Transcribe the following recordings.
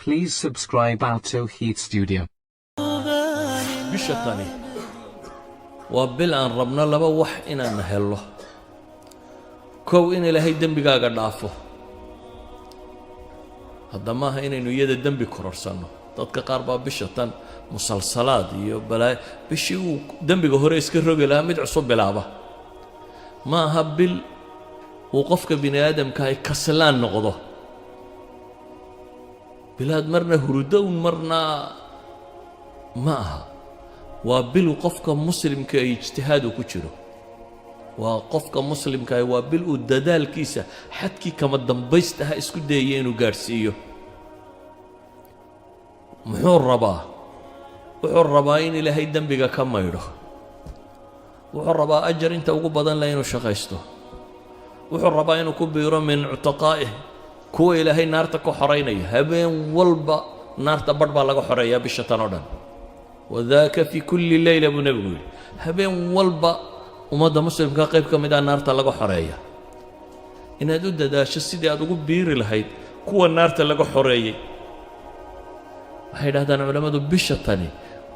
Please subscribe Alto Heat Studio. bishatani waa bil aan rabno laba wax inaan helo kow in ilaahay dembigaaga dhaafo hadda maaha inaynu iyada dembi kororsanno dadka qaar baa bishatan musalsalaad iyo balaa bishii uu dembiga hore iska rogi lahaa mid cusub bilaaba ma aha bil uu qofka bini aadamka ay kaslaan noqdo bilaad marna hurudown marna ma aha waa bil qofka muslimka ay ijtihaad ku jiro waa qofka muslimka ay waa bil uu dadaalkiisa xadkii kama dambaystaha isku dayay inuu gaarsiiyo wuxuu rabaa in ilaahay dembiga ka maydho wuxuu rabaa ajar inta ugu badan leh inuu shaqaysto wuxuu rabaa inuu ku biiro min cutaqaa'ih kuwa ilaahay naarta ka xoreynaya habeen walba naarta badh baa laga xoreeyaa bisha tan oo dhan wadaaka fi kulli layla buu nabigu yidhi habeen walba ummadda muslimka qayb ka mid ah naarta laga xoreeya inaad u dadaasho sidii aad ugu biiri lahayd kuwa naarta laga xoreeyey waxay yidhahdaan culammadu bisha tani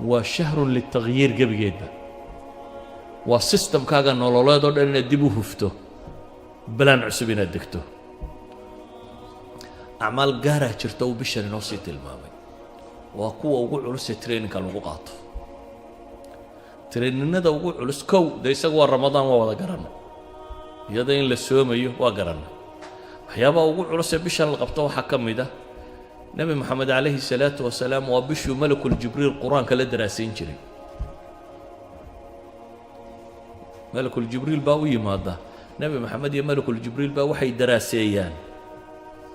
waa shahrun litaghyiir gebigeedba waa sistamkaaga nololeed oo dhan inaad dib u hufto balaan cusub inaad degto acmaal gaaraa jirta uu bishan inoo sii tilmaamay waa kuwa ugu culus ee traininka lagu qaato traininada ugu culus kow dee isagu waa ramadaan waa wada garanay iyada in la soomayo waa garanay waxyaabaha ugu culus ee bishan la qabto waxaa ka mid ah nebi moxamed calayhi salaatu wasalaam waa bishuu malakul jibriil qur-aanka la daraasayn jiray malakul jibriil baa u yimaada nebi moxamed iyo malakul jibriil baa waxay daraaseeyaan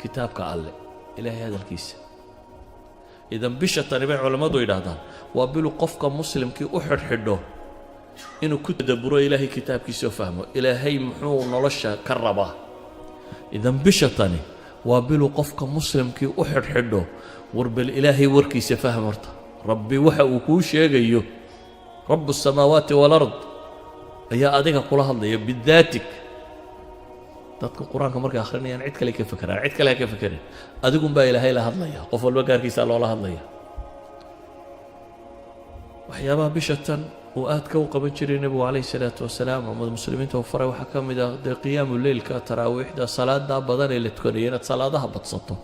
kitaabka alle ilaahay hadalkiisa idan bisha tani bay culammadu yidhaahdaan waa bilu qofka muslimkii u xidhxidho inuu ku tadabburo ilaahay kitaabkiisa oo fahmo ilaahay muxuu nolosha ka rabaa idan bisha tani waa bilu qofka muslimkii u xidhxidho warbal ilaahay warkiisa faham horta rabbi waxa uu kuu sheegayo rabu الsamaawaati wاlard ayaa adiga kula hadlaya bidaatig dadka quraanka markay akhrinayaan cid kale ka fakaraan cid kale ka fakareen adigun baa ilaahay la hadlaya qof walba gaarkiisa loola hadlaya waxyaabaha bishatan uu aad ka qaban jiray nabigu calayhi salaatu wasalaam umad muslimiinta oo faray waxaa ka mid ah qiyaamu leylka taraawiixda salaada badan ee la tukanayo inaad salaadaha badsato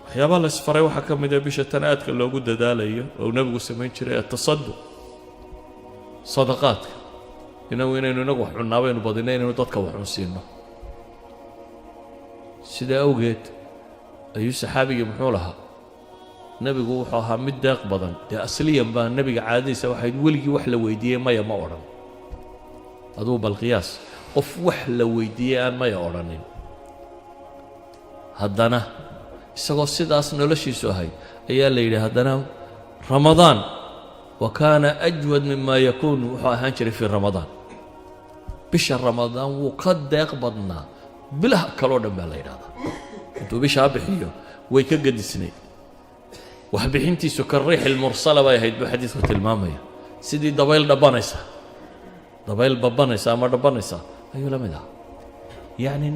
waxyaabaha la isfaray waxaa ka mid ah bishatan aadka loogu dadaalayo oo nabigu samayn jiray atasaduq sadaqaadka inaynu inagu wax cunnaaba aynu badinay inaynu dadka wax cunsiino sidaa awgeed ayuu saxaabigii muxuu lahaa nebigu wuxuu ahaa mid deeq badan dee asliyan baa nebiga caadadiisa waxayd weligii wax la weydiiyey maya ma odhan aduu bal qiyaas qof wax la weydiiyey aan maya odhanin haddana isagoo sidaas noloshiisu ahayd ayaa la yidhi haddana ramadaan wa kaana ajwad mima yakuun wuxuu ahaan jiray fii ramadaan bisha ramadaan wuu ka deeq badnaa bilaha kaloo dhan baa la yidhahdaa intuu bishaa bixiyo way ka gadisnayd waxbixintiisu ka riixil mursala bay ahayd buu xadiidku tilmaamaya sidii dabayl dhabanaysa dabayl babanaysa ama dhabanaysa ayuu la mid ahaa yacni